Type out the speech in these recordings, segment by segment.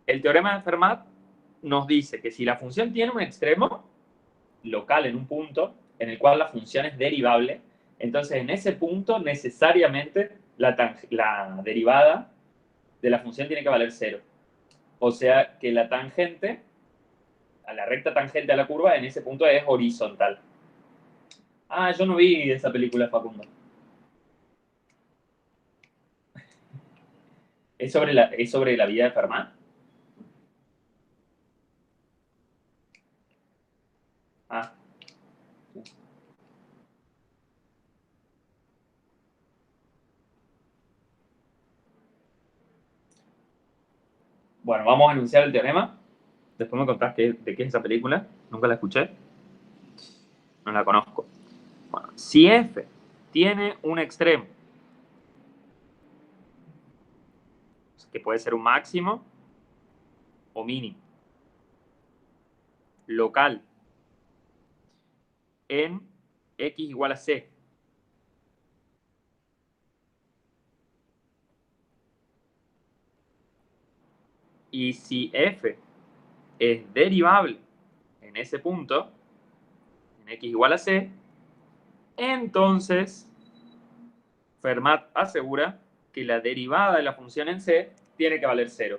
El teorema de Fermat nos dice que si la función tiene un extremo local en un punto en el cual la función es derivable, entonces en ese punto necesariamente la derivada de la función tiene que valer 0. O sea que la tangente, a la recta tangente a la curva, en ese punto es horizontal. Ah, yo no vi esa película, Facundo. ¿Es sobre la vida de Fermat? Ah. Bueno, vamos a enunciar el teorema. Después me contás de qué es esa película. Nunca la escuché. No la conozco. Bueno, si f tiene un extremo, que puede ser un máximo o mínimo, local, en x igual a c, y si f es derivable en ese punto, en x igual a c, entonces Fermat asegura que la derivada de la función en c tiene que valer 0.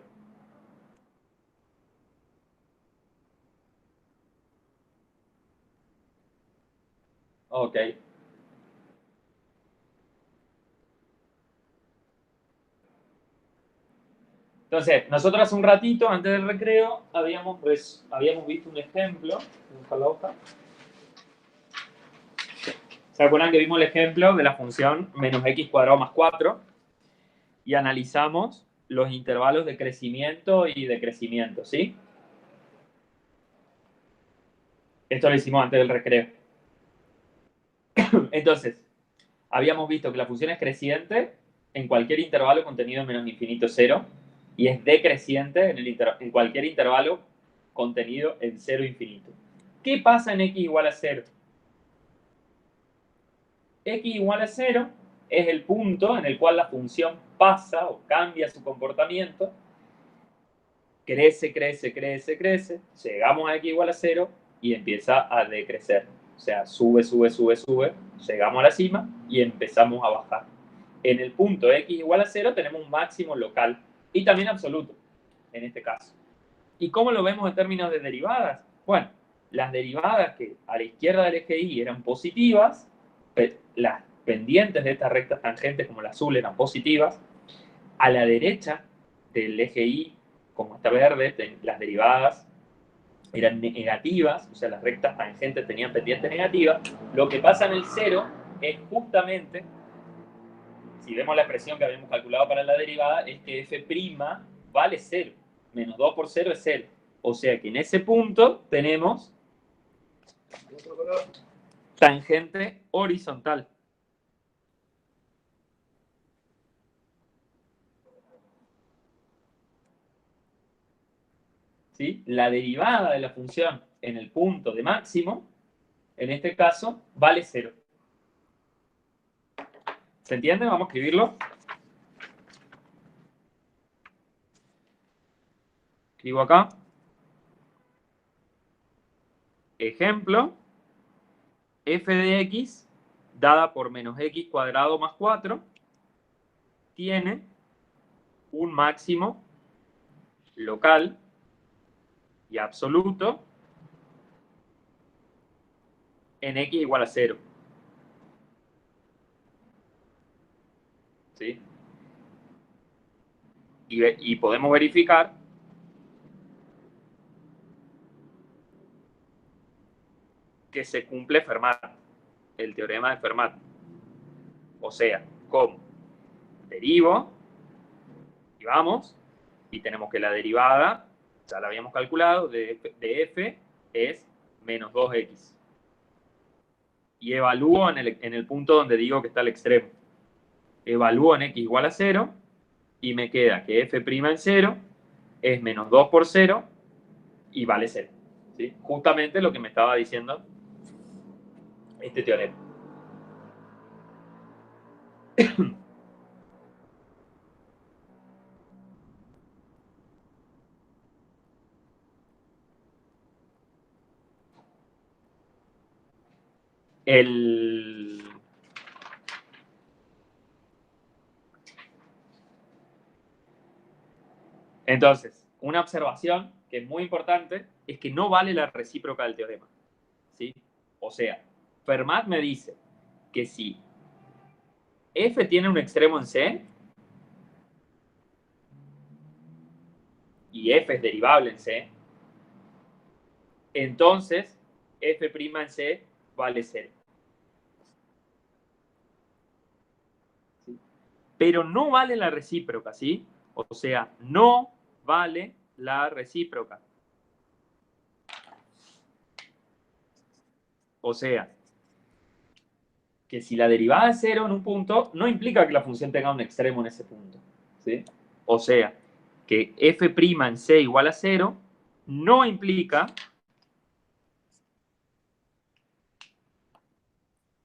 Ok. Entonces, nosotros hace un ratito, antes del recreo, habíamos visto un ejemplo. Buscar la hoja. ¿Se acuerdan que vimos el ejemplo de la función menos x cuadrado más 4? Y analizamos los intervalos de crecimiento y decrecimiento, ¿sí? Esto lo hicimos antes del recreo. Entonces, habíamos visto que la función es creciente en cualquier intervalo contenido en menos infinito 0 y es decreciente en cualquier intervalo contenido en 0 infinito. ¿Qué pasa en x igual a 0? X igual a 0 es el punto en el cual la función pasa o cambia su comportamiento, crece, crece, crece, crece, llegamos a x igual a 0 y empieza a decrecer. O sea, sube, sube, sube, sube, llegamos a la cima y empezamos a bajar. En el punto x igual a 0 tenemos un máximo local y también absoluto, en este caso. ¿Y cómo lo vemos en términos de derivadas? Bueno, las derivadas que a la izquierda del eje Y eran positivas, las pendientes de estas rectas tangentes como la azul eran positivas, a la derecha del eje Y, como está verde, las derivadas eran negativas, o sea, las rectas tangentes tenían pendiente negativa. Lo que pasa en el 0 es justamente, si vemos la expresión que habíamos calculado para la derivada, es que f' vale 0. Menos 2 por 0 es 0. O sea que en ese punto tenemos tangente horizontal. ¿Sí? La derivada de la función en el punto de máximo, en este caso, vale 0. ¿Se entiende? Vamos a escribirlo. Escribo acá. Ejemplo, f de x dada por menos x cuadrado más 4 tiene un máximo local y absoluto en x igual a 0. ¿Sí? Y podemos verificar que se cumple Fermat, el teorema de Fermat. O sea, como derivo y vamos, y tenemos que la derivada, ya la habíamos calculado, de f es menos 2x. Y evalúo en el punto donde digo que está el extremo. Evalúo en x igual a 0 y me queda que f' en 0 es menos 2 por 0 y vale 0. ¿Sí? Justamente lo que me estaba diciendo este teorema. Entonces, una observación que es muy importante es que no vale la recíproca del teorema, ¿sí? O sea, Fermat me dice que si f tiene un extremo en C y f es derivable en C, entonces f' en C vale 0. ¿Sí? Pero no vale la recíproca, ¿sí? O sea, no vale la recíproca. O sea, que si la derivada es 0 en un punto, no implica que la función tenga un extremo en ese punto, ¿sí? O sea, que f' en C igual a 0 no implica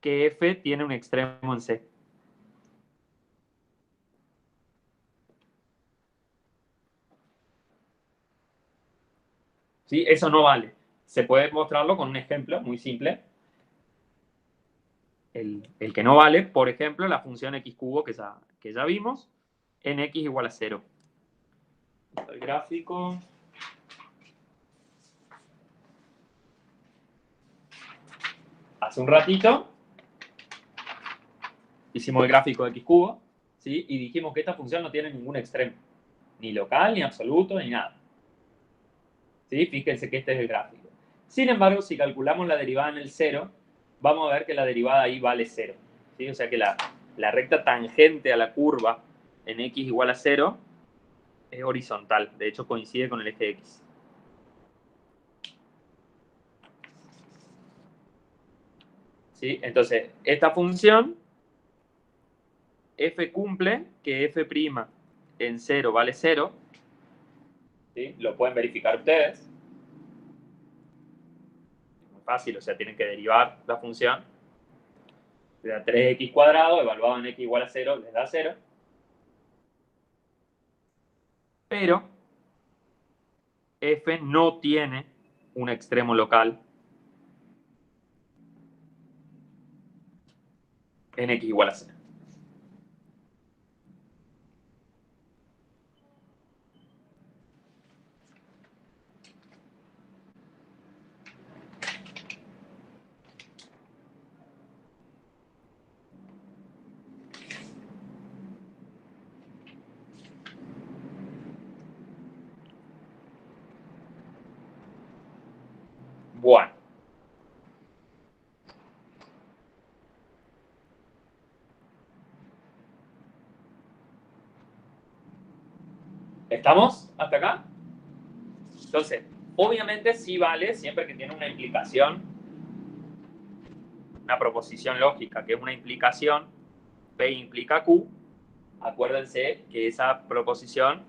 que f tiene un extremo en C. ¿Sí? Eso no vale. Se puede mostrarlo con un ejemplo muy simple. El que no vale, por ejemplo, la función x cubo que ya vimos, en x igual a 0. El gráfico. Hace un ratito hicimos el gráfico de x cubo, ¿sí? Y dijimos que esta función no tiene ningún extremo, ni local, ni absoluto, ni nada. ¿Sí? Fíjense que este es el gráfico. Sin embargo, si calculamos la derivada en el 0, vamos a ver que la derivada ahí vale 0. ¿Sí? O sea que la recta tangente a la curva en x igual a 0 es horizontal. De hecho, coincide con el eje x. ¿Sí? Entonces, esta función, f cumple que f' en 0 vale 0. ¿Sí? Lo pueden verificar ustedes. Es muy fácil, o sea, tienen que derivar la función. Le da 3x cuadrado, evaluado en x igual a 0, les da 0. Pero f no tiene un extremo local en x igual a 0. Bueno. ¿Estamos hasta acá? Entonces, obviamente sí vale siempre que tiene una implicación, una proposición lógica, que es una implicación, P implica Q. Acuérdense que esa proposición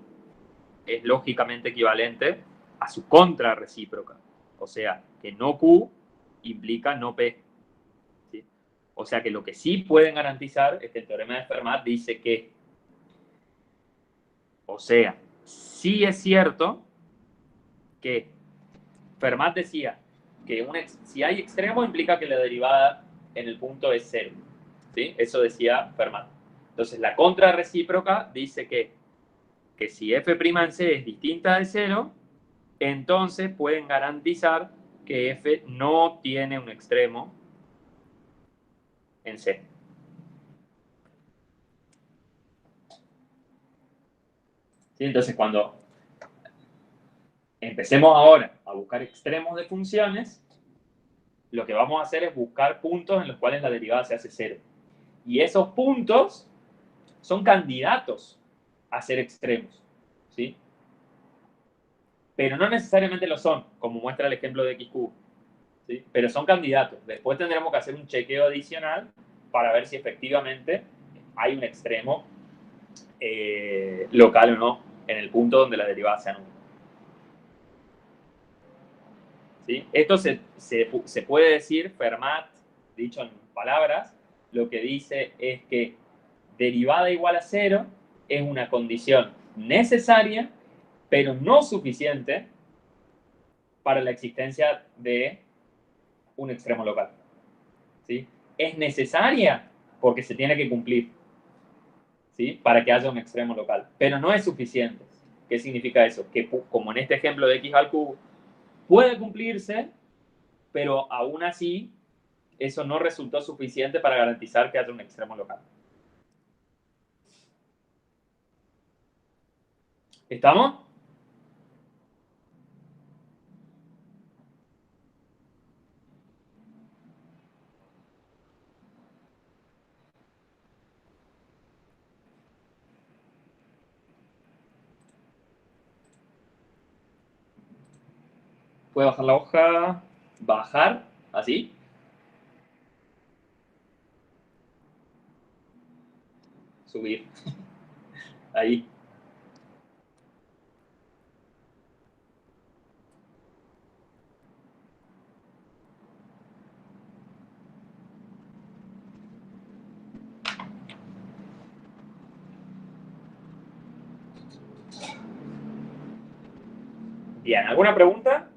es lógicamente equivalente a su contrarrecíproca. O sea, que no Q implica no P. ¿Sí? O sea que lo que sí pueden garantizar es que el teorema de Fermat dice que, o sea, sí es cierto que Fermat decía que si hay extremo implica que la derivada en el punto es 0. ¿Sí? Eso decía Fermat. Entonces, la contrarrecíproca dice que si f' en C es distinta de 0, entonces pueden garantizar que f no tiene un extremo en C. ¿Sí? Entonces, cuando empecemos ahora a buscar extremos de funciones, lo que vamos a hacer es buscar puntos en los cuales la derivada se hace 0. Y esos puntos son candidatos a ser extremos, ¿sí? Pero no necesariamente lo son, como muestra el ejemplo de x cubo, ¿sí? Pero son candidatos. Después tendremos que hacer un chequeo adicional para ver si efectivamente hay un extremo local o no en el punto donde la derivada se anula. ¿Sí? Esto se puede decir, Fermat, dicho en palabras, lo que dice es que derivada igual a 0 es una condición necesaria, pero no suficiente para la existencia de un extremo local. ¿sí? Es necesaria porque se tiene que cumplir, ¿sí? Para que haya un extremo local. Pero no es suficiente. ¿Qué significa eso? Que como en este ejemplo de x al cubo, puede cumplirse, pero aún así eso no resultó suficiente para garantizar que haya un extremo local. ¿Estamos? Puede bajar la hoja, bajar, así. Subir, ahí. Bien, ¿alguna pregunta?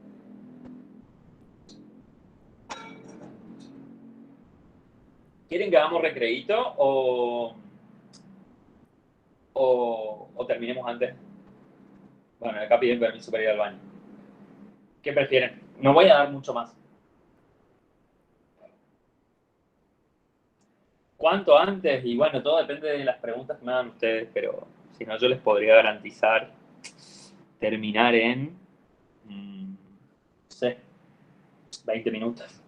¿Quieren que hagamos recreíto o terminemos antes? Bueno, acá piden permiso para ir al baño. ¿Qué prefieren? No voy a dar mucho más. ¿Cuánto antes? Y bueno, todo depende de las preguntas que me hagan ustedes, pero si no, yo les podría garantizar terminar en, no sé, 20 minutos.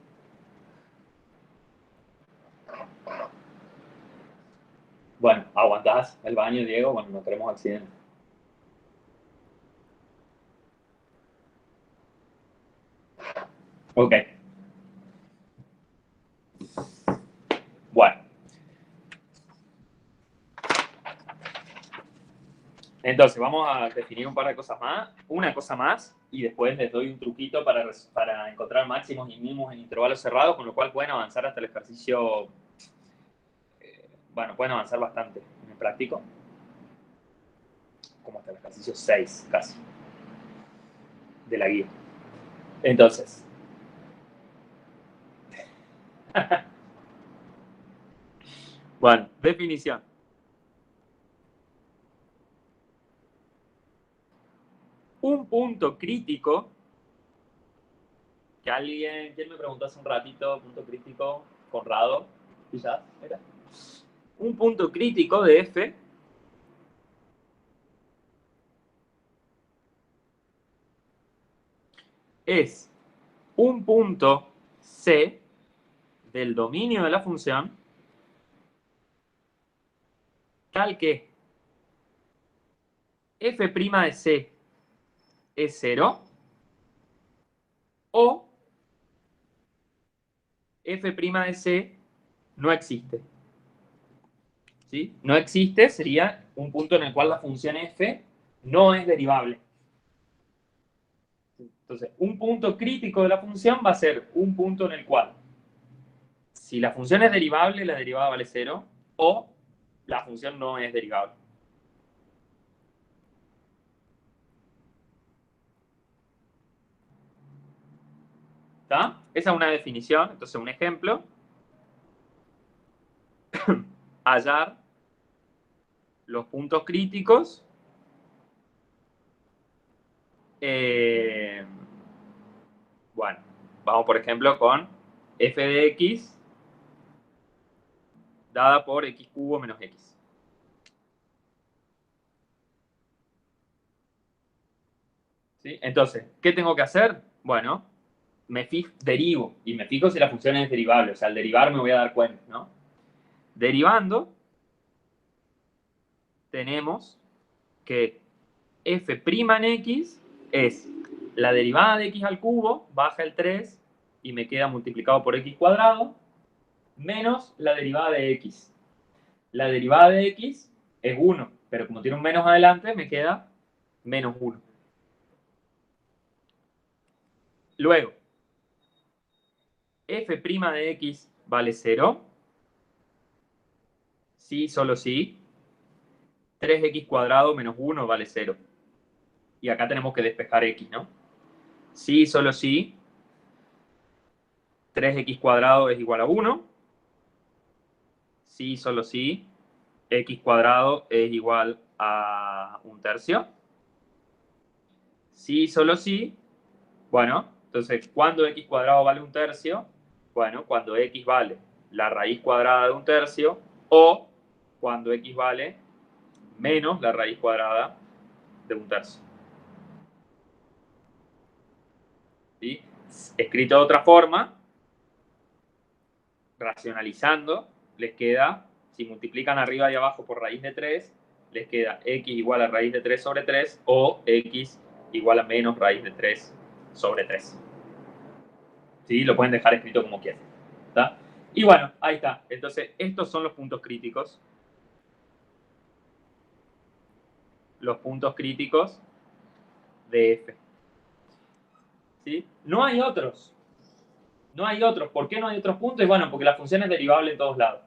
Bueno, aguantás el baño, Diego, bueno, no queremos accidentes. Ok, bueno. Entonces, vamos a definir un par de cosas más, una cosa más, y después les doy un truquito para encontrar máximos y mínimos en intervalos cerrados, con lo cual pueden avanzar hasta el ejercicio, bueno, pueden avanzar bastante en el práctico, como hasta el ejercicio 6 casi, de la guía. Entonces, bueno, definición. Un punto crítico, que alguien, ¿quién me preguntó hace un ratito? Punto crítico, Conrado, quizás, ¿era? Un punto crítico de F es un punto C del dominio de la función tal que f' de C es 0 o f' de C no existe. ¿Sí? No existe sería un punto en el cual la función f no es derivable. Entonces, un punto crítico de la función va a ser un punto en el cual, si la función es derivable, la derivada vale 0, o la función no es derivable. ¿Está? Esa es una definición. Entonces, un ejemplo. Hallar los puntos críticos bueno, vamos por ejemplo con f de x dada por x cubo menos x. ¿Sí? Entonces, ¿qué tengo que hacer? Bueno, derivo y me fijo si la función es derivable. O sea, al derivar me voy a dar cuenta, ¿no? Derivando, tenemos que f' en x es la derivada de x al cubo, baja el 3 y me queda multiplicado por x cuadrado, menos la derivada de x. La derivada de x es 1, pero como tiene un menos adelante, me queda menos 1. Luego, f' de x vale 0. Sí, solo sí. 3x cuadrado menos 1 vale 0. Y acá tenemos que despejar x, ¿no? Sí, solo sí. 3x cuadrado es igual a 1. si, solo si, x cuadrado es igual a 1/3. Si, solo si, bueno, entonces, ¿cuándo x cuadrado vale 1/3? Bueno, cuando x vale la raíz cuadrada de 1/3 o cuando x vale menos la raíz cuadrada de 1/3. ¿Sí? Escrito de otra forma, racionalizando, les queda, si multiplican arriba y abajo por raíz de 3, les queda x igual a raíz de 3 sobre 3 o x igual a menos raíz de 3 sobre 3. ¿Sí? Lo pueden dejar escrito como quieran. ¿Está? Y bueno, ahí está. Entonces, estos son los puntos críticos. Los puntos críticos de f. ¿Sí? No hay otros. No hay otros. ¿Por qué no hay otros puntos? Y bueno, porque la función es derivable en todos lados.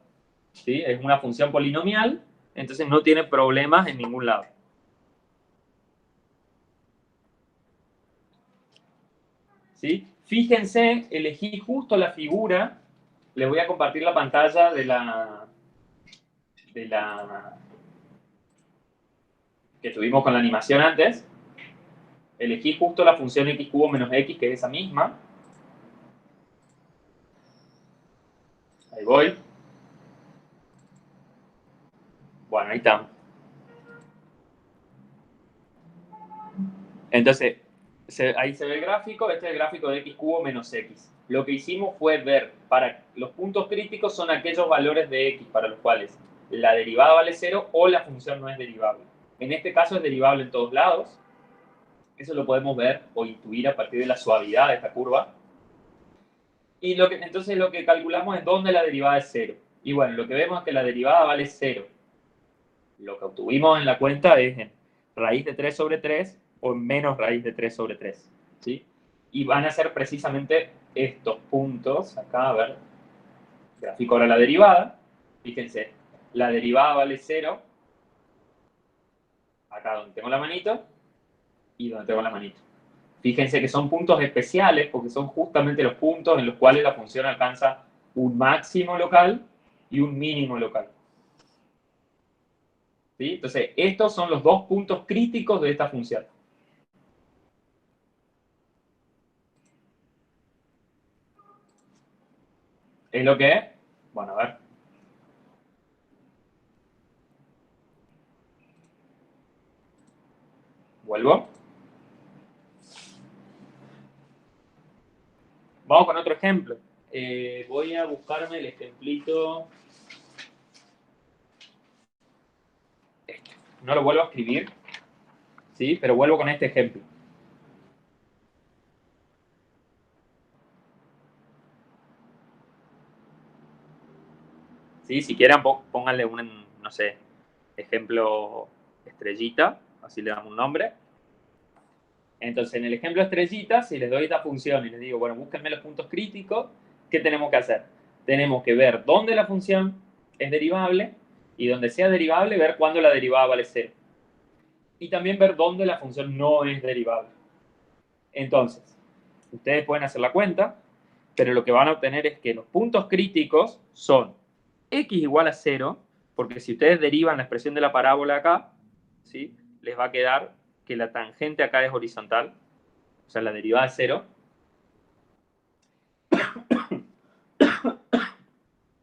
¿Sí? Es una función polinomial, entonces no tiene problemas en ningún lado. ¿Sí? Fíjense, elegí justo la figura. Les voy a compartir la pantalla de la que tuvimos con la animación antes. Elegí justo la función x cubo menos x, que es esa misma. Ahí voy. Bueno, ahí está. Entonces, ahí se ve el gráfico. Este es el gráfico de x cubo menos x. Lo que hicimos fue ver, para los puntos críticos son aquellos valores de x para los cuales la derivada vale 0 o la función no es derivable. En este caso es derivable en todos lados. Eso lo podemos ver o intuir a partir de la suavidad de esta curva. Y entonces lo que calculamos es dónde la derivada es 0. Y bueno, lo que vemos es que la derivada vale 0. Lo que obtuvimos en la cuenta es en raíz de 3 sobre 3 o en menos raíz de 3 sobre 3. ¿Sí? Y van a ser precisamente estos puntos. Acá, a ver, grafico ahora la derivada. Fíjense, la derivada vale 0. Acá donde tengo la manito y donde tengo la manito. Fíjense que son puntos especiales porque son justamente los puntos en los cuales la función alcanza un máximo local y un mínimo local. ¿Sí? Entonces, estos son los dos puntos críticos de esta función. ¿Es lo que es? Bueno, a ver. Vuelvo. Vamos con otro ejemplo. Voy a buscarme el ejemplito. Este. No lo vuelvo a escribir, ¿sí? Pero vuelvo con este ejemplo. ¿Sí? Si quieren, pónganle un, no sé, ejemplo estrellita, así le damos un nombre. Entonces, en el ejemplo estrellita, si les doy esta función y les digo, bueno, búsquenme los puntos críticos, ¿qué tenemos que hacer? Tenemos que ver dónde la función es derivable y donde sea derivable, ver cuándo la derivada vale 0. Y también ver dónde la función no es derivable. Entonces, ustedes pueden hacer la cuenta, pero lo que van a obtener es que los puntos críticos son x igual a 0, porque si ustedes derivan la expresión de la parábola acá, ¿sí? Les va a quedar que la tangente acá es horizontal, o sea, la derivada es 0.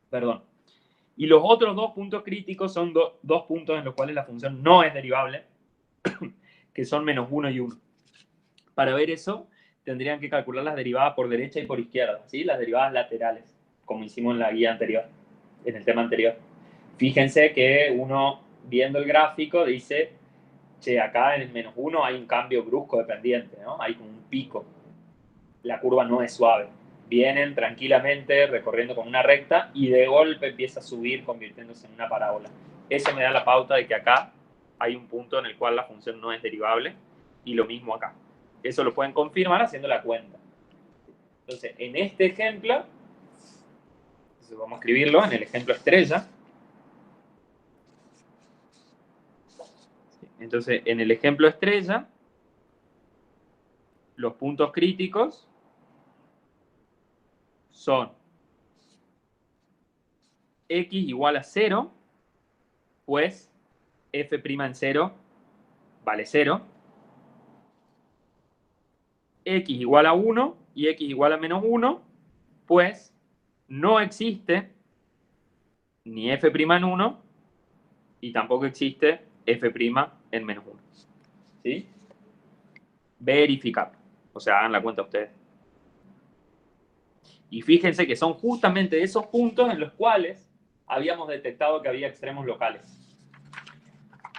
Perdón. Y los otros dos puntos críticos son dos puntos en los cuales la función no es derivable, que son menos 1 y 1. Para ver eso, tendrían que calcular las derivadas por derecha y por izquierda, ¿sí? Las derivadas laterales, como hicimos en la guía anterior, en el tema anterior. Fíjense que uno, viendo el gráfico, dice, che, acá en el menos 1 hay un cambio brusco de pendiente, ¿no? Hay como un pico. La curva no es suave. Vienen tranquilamente recorriendo con una recta y de golpe empieza a subir convirtiéndose en una parábola. Eso me da la pauta de que acá hay un punto en el cual la función no es derivable y lo mismo acá. Eso lo pueden confirmar haciendo la cuenta. Entonces, en este ejemplo, vamos a escribirlo en el ejemplo estrella. Entonces, en el ejemplo estrella, los puntos críticos son x igual a 0, pues f' en 0 vale 0. X igual a 1 y x igual a menos 1, pues no existe ni f' en 1 y tampoco existe f' en menos 1. ¿Sí? Verificar. O sea, hagan la cuenta ustedes. Y fíjense que son justamente esos puntos en los cuales habíamos detectado que había extremos locales.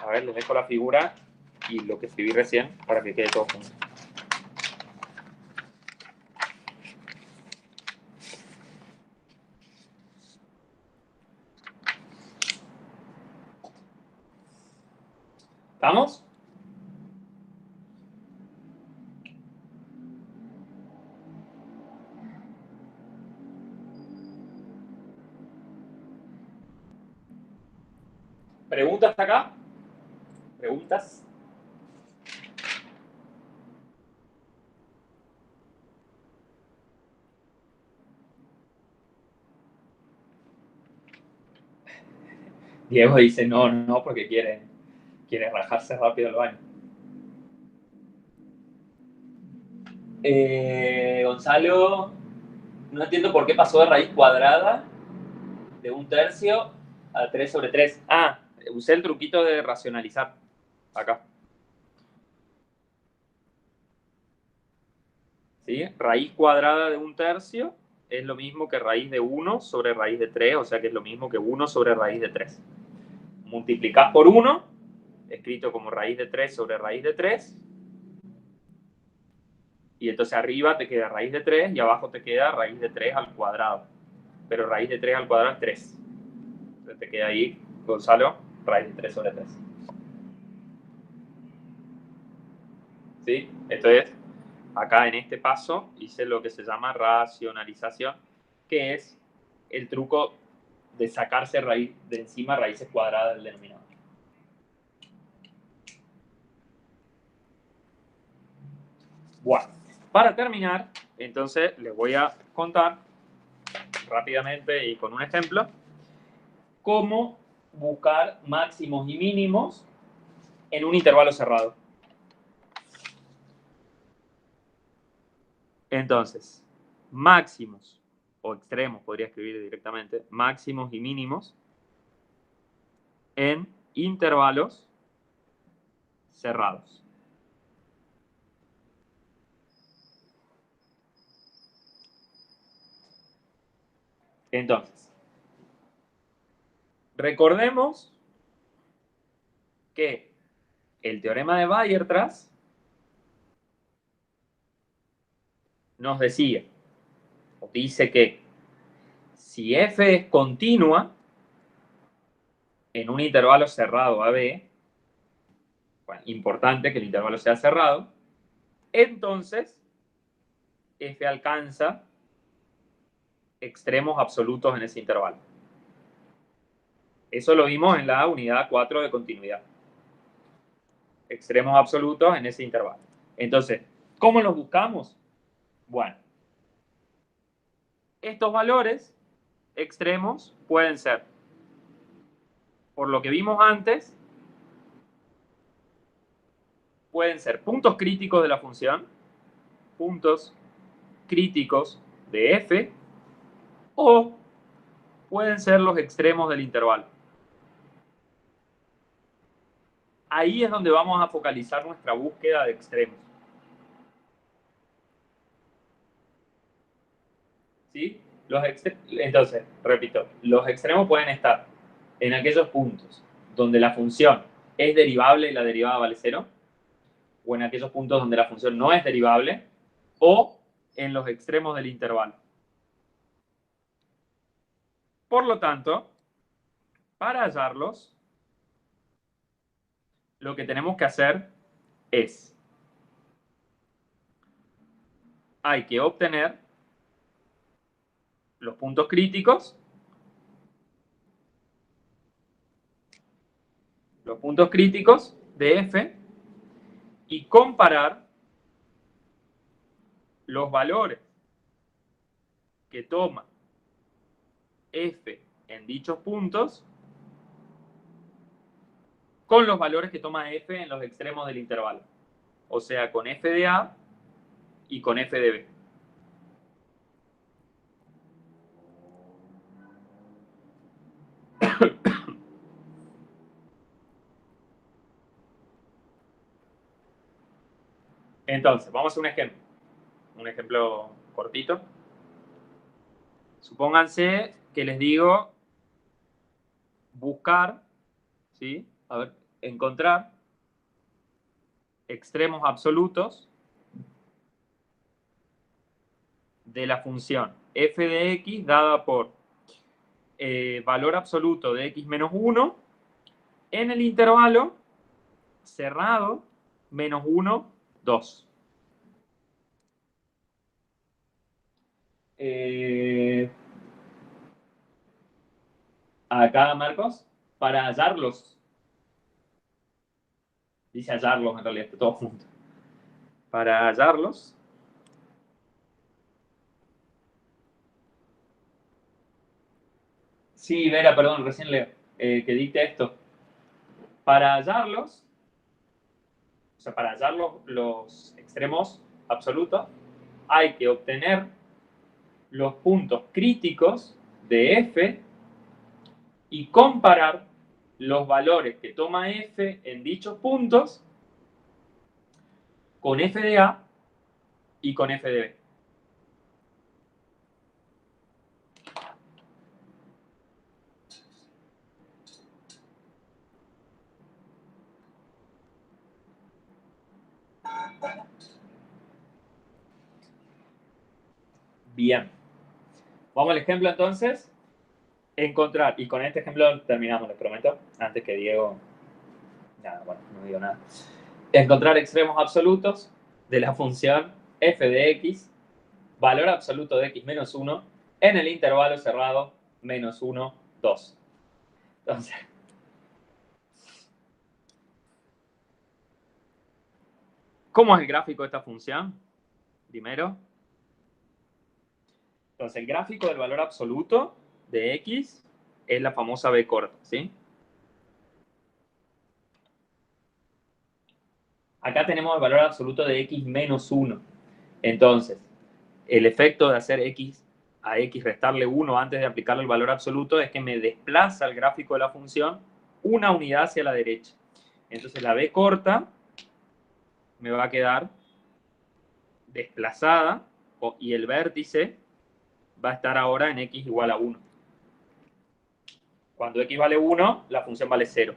A ver, les dejo la figura y lo que escribí recién para que quede todo junto. ¿Estamos? ¿Preguntas hasta acá? ¿Preguntas? Diego dice no, porque quiere rajarse rápido el baño. Gonzalo, no entiendo por qué pasó de raíz cuadrada de 1/3 a 3/3. Ah, usé el truquito de racionalizar. Acá. ¿Sí? Raíz cuadrada de 1/3 es lo mismo que raíz de 1 sobre raíz de 3, o sea que es lo mismo que 1 sobre raíz de 3. Multiplicás por 1, escrito como raíz de 3 sobre raíz de 3, y entonces arriba te queda raíz de 3 y abajo te queda raíz de 3 al cuadrado. Pero raíz de 3 al cuadrado es 3. Entonces te queda ahí, Gonzalo, raíz de 3 sobre 3. ¿Sí? Entonces, acá en este paso hice lo que se llama racionalización, que es el truco de sacarse raíz de encima raíces cuadradas del denominador. Bueno, para terminar, entonces les voy a contar rápidamente y con un ejemplo cómo buscar máximos y mínimos en un intervalo cerrado. Entonces, máximos o extremos, podría escribir directamente, máximos y mínimos en intervalos cerrados. Entonces, recordemos que el teorema de Weierstrass nos decía, o dice que si f es continua en un intervalo cerrado AB, bueno, importante que el intervalo sea cerrado, entonces f alcanza extremos absolutos en ese intervalo. Eso lo vimos en la unidad 4 de continuidad. Extremos absolutos en ese intervalo. Entonces, ¿cómo los buscamos? Bueno, estos valores extremos pueden ser, por lo que vimos antes, pueden ser puntos críticos de la función, puntos críticos de f, o pueden ser los extremos del intervalo. Ahí es donde vamos a focalizar nuestra búsqueda de extremos. ¿Sí? Entonces, repito, los extremos pueden estar en aquellos puntos donde la función es derivable y la derivada vale 0, o en aquellos puntos donde la función no es derivable, o en los extremos del intervalo. Por lo tanto, para hallarlos, lo que tenemos que hacer es, hay que obtener los puntos críticos de f y comparar los valores que toma f en dichos puntos con los valores que toma f en los extremos del intervalo. O sea, con f de a y con f de b. Entonces, vamos a hacer un ejemplo. Un ejemplo cortito. Supónganse que les digo buscar, ¿sí? A ver, encontrar extremos absolutos de la función f de x dada por valor absoluto de x menos 1 en el intervalo cerrado menos 1, 2. Acá, Marcos, para hallarlos. Dice hallarlos en realidad, todo junto. Para hallarlos. Sí, Vera, perdón, recién leo. Que dicte esto. Para hallarlos, o sea, para hallar los extremos absolutos, hay que obtener los puntos críticos de f y comparar los valores que toma f en dichos puntos con f de a y con f de b. Bien. Vamos al ejemplo entonces. Encontrar, y con este ejemplo terminamos, les prometo, antes que Diego... Nada, bueno, no digo nada. Encontrar extremos absolutos de la función f de x, valor absoluto de x menos 1, en el intervalo cerrado menos 1, 2. Entonces, ¿cómo es el gráfico de esta función? Primero. Entonces, el gráfico del valor absoluto de x es la famosa b corta, ¿sí? Acá tenemos el valor absoluto de x menos 1. Entonces, el efecto de hacer x a x restarle 1 antes de aplicarle el valor absoluto es que me desplaza el gráfico de la función una unidad hacia la derecha. Entonces, la b corta me va a quedar desplazada y el vértice va a estar ahora en x igual a 1. Cuando x vale 1, la función vale 0.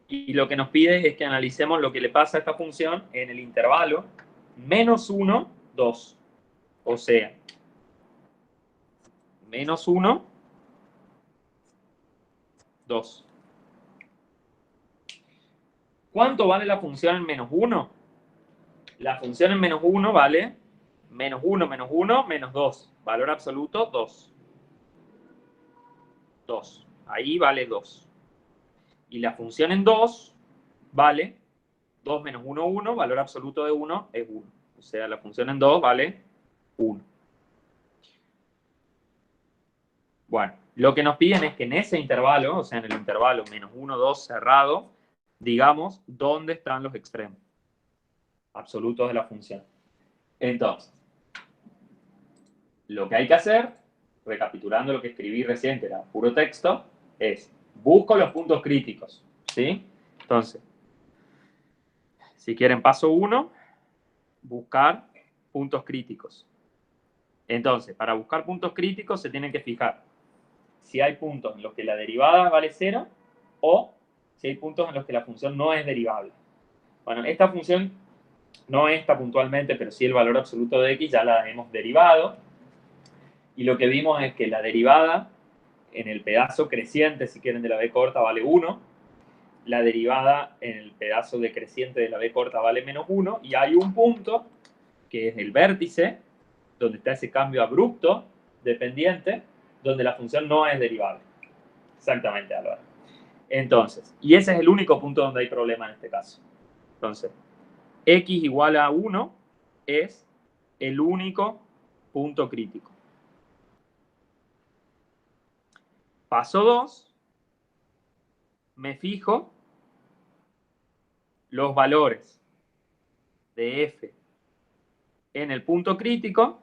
Y lo que nos pide es que analicemos lo que le pasa a esta función en el intervalo menos 1, 2. O sea, menos 1, 2. ¿Cuánto vale la función en menos 1? La función en menos 1 vale menos 1, menos 1, menos 2. Valor absoluto, 2. 2. Ahí vale 2. Y la función en 2 vale 2 menos 1, 1. Valor absoluto de 1 es 1. O sea, la función en 2 vale 1. Bueno, lo que nos piden es que en ese intervalo, o sea, en el intervalo menos 1, 2 cerrado, digamos dónde están los extremos absolutos de la función. Entonces, lo que hay que hacer, recapitulando lo que escribí recién, que era puro texto, es busco los puntos críticos, ¿sí? Entonces, si quieren paso 1, buscar puntos críticos. Entonces, para buscar puntos críticos se tienen que fijar si hay puntos en los que la derivada vale 0 o si hay puntos en los que la función no es derivable. Bueno, esta función no esta puntualmente, pero sí el valor absoluto de x ya la hemos derivado. Y lo que vimos es que la derivada en el pedazo creciente, si quieren, de la b corta vale 1. La derivada en el pedazo decreciente de la b corta vale menos 1. Y hay un punto, que es el vértice, donde está ese cambio abrupto, dependiente, donde la función no es derivable. Exactamente, Álvaro. Entonces, y ese es el único punto donde hay problema en este caso. Entonces, x igual a 1 es el único punto crítico. Paso 2, me fijo los valores de f en el punto crítico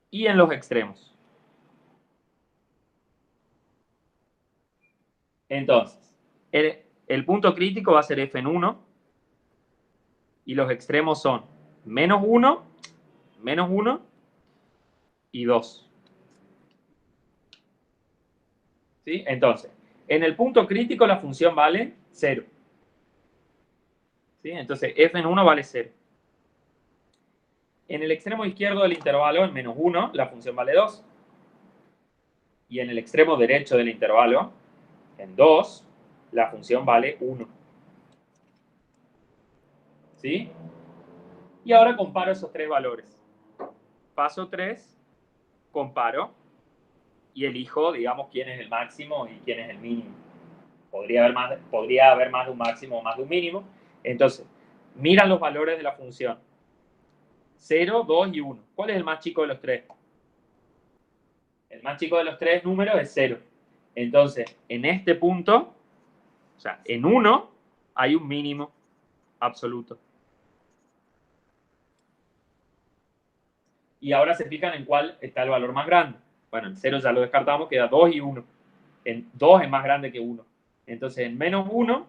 y en los extremos. Entonces, el punto crítico va a ser f en 1 y los extremos son menos 1 y 2. ¿Sí? Entonces, en el punto crítico la función vale 0. ¿Sí? Entonces, f en 1 vale 0. En el extremo izquierdo del intervalo, en menos 1, la función vale 2. Y en el extremo derecho del intervalo, en 2, la función vale 1. ¿Sí? Y ahora comparo esos tres valores. Paso 3, comparo y elijo, digamos, quién es el máximo y quién es el mínimo. Podría haber más de un máximo o más de un mínimo. Entonces, miran los valores de la función. 0, 2 y 1. ¿Cuál es el más chico de los tres? El más chico de los tres números es 0. Entonces, en este punto, o sea, en 1 hay un mínimo absoluto. Y ahora se fijan en cuál está el valor más grande. Bueno, en 0 ya lo descartamos, queda 2 y 1. En 2 es más grande que 1. Entonces, en menos 1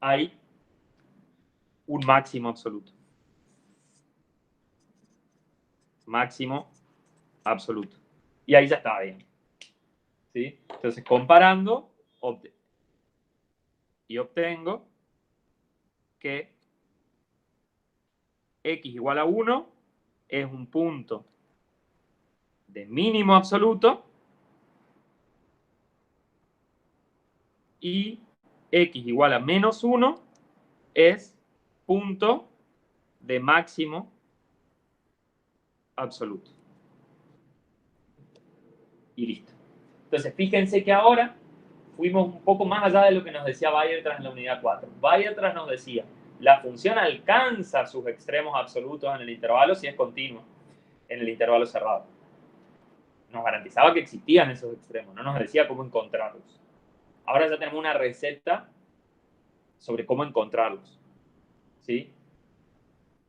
hay un máximo absoluto. Máximo absoluto. Y ahí ya está bien. ¿Sí? Entonces, comparando, obtengo que x igual a 1 es un punto de mínimo absoluto y x igual a menos 1 es punto de máximo absoluto. Y listo. Entonces, fíjense que ahora fuimos un poco más allá de lo que nos decía Weierstrass en la unidad 4. Weierstrass nos decía, la función alcanza sus extremos absolutos en el intervalo si es continua, en el intervalo cerrado. Nos garantizaba que existían esos extremos, no nos decía cómo encontrarlos. Ahora ya tenemos una receta sobre cómo encontrarlos. ¿Sí?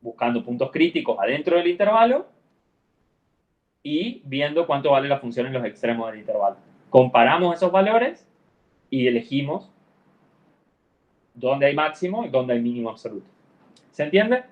Buscando puntos críticos adentro del intervalo y viendo cuánto vale la función en los extremos del intervalo. Comparamos esos valores y elegimos dónde hay máximo y dónde hay mínimo absoluto. ¿Se entiende?